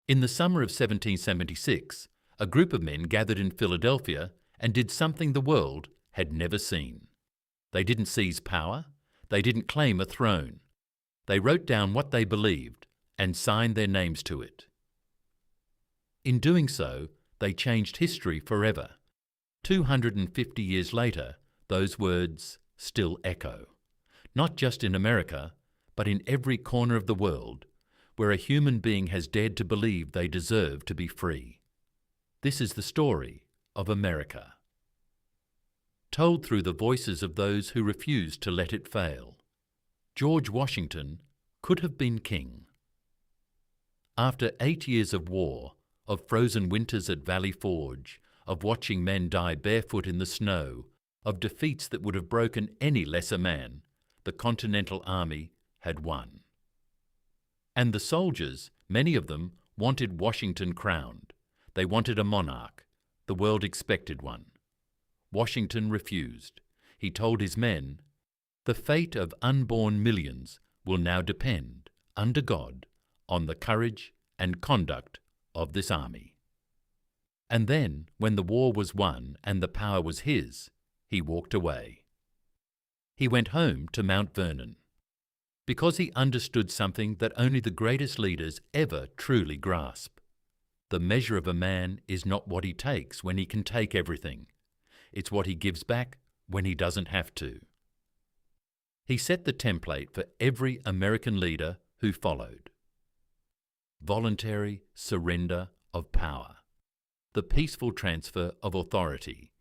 In the summer of 1776, a group of men gathered in Philadelphia and did something the world had never seen. They didn't seize power. They didn't claim a throne. They wrote down what they believed and signed their names to it. In doing so, they changed history forever. 250 years later, those words still echo, not just in America, but in every corner of the world where a human being has dared to believe they deserve to be free. This is the story of America, told through the voices of those who refused to let it fail. George Washington could have been king. After 8 years of war, of frozen winters at Valley Forge, of watching men die barefoot in the snow, of defeats that would have broken any lesser man, the Continental Army had won. And the soldiers, many of them, wanted Washington crowned. They wanted a monarch. The world expected one. Washington refused. He told his men, "The fate of unborn millions will now depend, under God, on the courage and conduct of this army." And then, when the war was won and the power was his, he walked away. He went home to Mount Vernon, because he understood something that only the greatest leaders ever truly grasp. The measure of a man is not what he takes when he can take everything. It's what he gives back when he doesn't have to. He set the template for every American leader who followed. Voluntary surrender of power. The peaceful transfer of authority.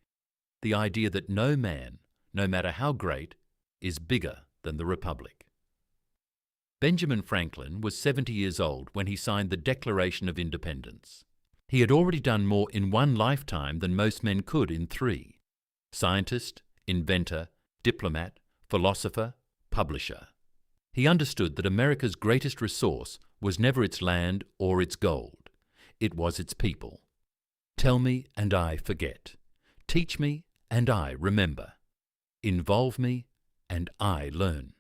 The idea that no man, no matter how great, is bigger than the Republic. Benjamin Franklin was 70 years old when he signed the Declaration of Independence. He had already done more in one lifetime than most men could in 3. Scientist, inventor, diplomat, philosopher, publisher. He understood that America's greatest resource was never its land or its gold. It was its people. Tell me and I forget. Teach me and I remember. Involve me and I learn.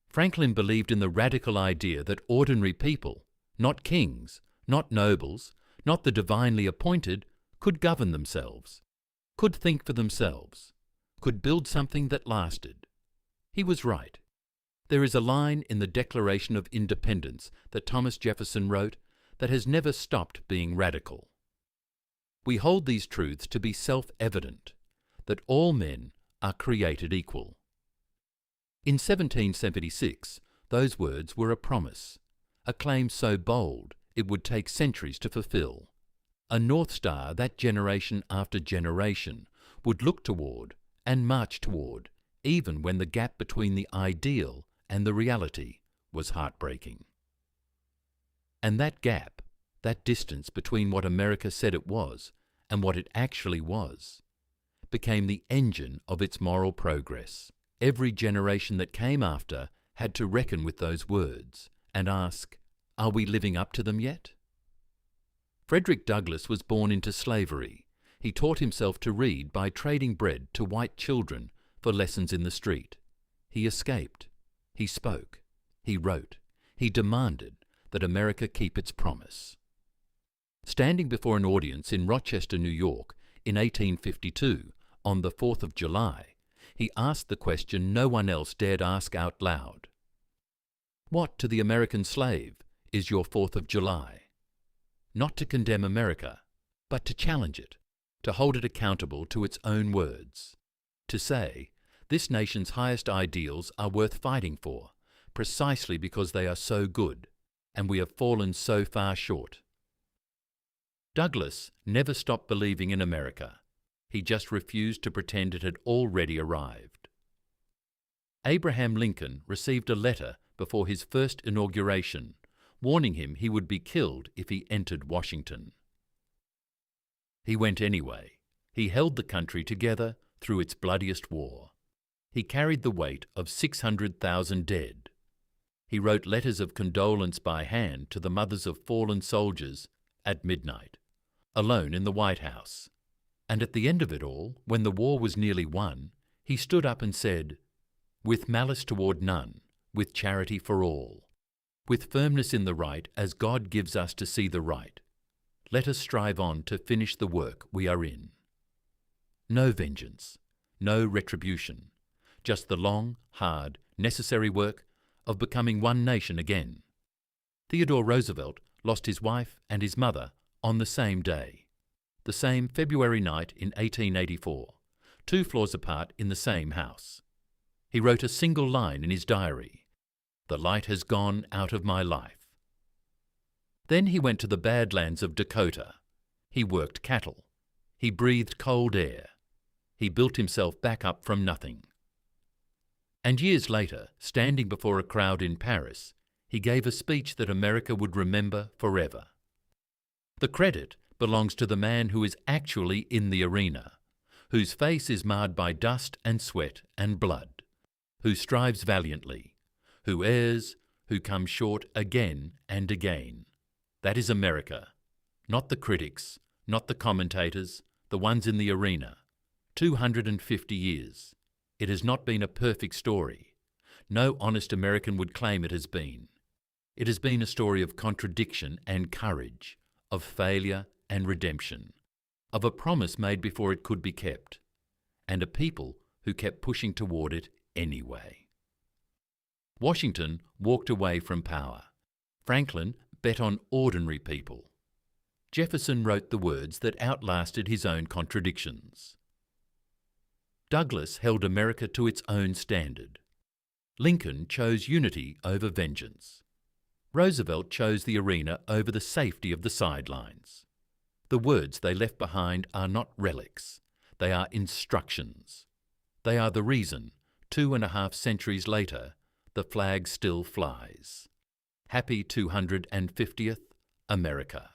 Franklin believed in the radical idea that ordinary people, not kings, not nobles, not the divinely appointed, could govern themselves, could think for themselves, could build something that lasted. He was right. There is a line in the Declaration of Independence that Thomas Jefferson wrote that has never stopped being radical. We hold these truths to be self-evident, that all men are created equal. In 1776, those words were a promise, a claim so bold it would take centuries to fulfill, a North Star that generation after generation would look toward and march toward, even when the gap between the ideal and the reality was heartbreaking. And that gap, that distance between what America said it was and what it actually was, became the engine of its moral progress. Every generation that came after had to reckon with those words and ask, are we living up to them yet? Frederick Douglass was born into slavery. He taught himself to read by trading bread to white children for lessons in the street. He escaped. He spoke. He wrote. He demanded that America keep its promise. Standing before an audience in Rochester, New York, in 1852, on the 4th of July, he asked the question no one else dared ask out loud. What to the American slave is your 4th of July? Not to condemn America, but to challenge it, to hold it accountable to its own words, to say, this nation's highest ideals are worth fighting for, precisely because they are so good, and we have fallen so far short. Douglass never stopped believing in America. He just refused to pretend it had already arrived. Abraham Lincoln received a letter before his first inauguration, warning him he would be killed if he entered Washington. He went anyway. He held the country together through its bloodiest war. He carried the weight of 600,000 dead. He wrote letters of condolence by hand to the mothers of fallen soldiers at midnight, alone in the White House. And at the end of it all, when the war was nearly won, he stood up and said, "With malice toward none, with charity for all, With firmness in the right as God gives us to see the right, let us strive on to finish the work we are in. No vengeance, no retribution, just the long, hard, necessary work of becoming one nation again. Theodore Roosevelt lost his wife and his mother on the same day, the same February night in 1884, 2 floors apart in the same house. He wrote a single line in his diary, "The light has gone out of my life." Then he went to the Badlands of Dakota. He worked cattle. He breathed cold air. He built himself back up from nothing. And years later, standing before a crowd in Paris, he gave a speech that America would remember forever. The credit belongs to the man who is actually in the arena, whose face is marred by dust and sweat and blood, who strives valiantly, who errs, who comes short again and again. That is America, not the critics, not the commentators, the ones in the arena. 250 years. It has not been a perfect story. No honest American would claim it has been. It has been a story of contradiction and courage, of failure and redemption, of a promise made before it could be kept, and a people who kept pushing toward it anyway. Washington walked away from power. Franklin bet on ordinary people. Jefferson wrote the words that outlasted his own contradictions. Douglas held America to its own standard. Lincoln chose unity over vengeance. Roosevelt chose the arena over the safety of the sidelines. The words they left behind are not relics. They are instructions. They are the reason, 2.5 centuries later, the flag still flies. Happy 250th America.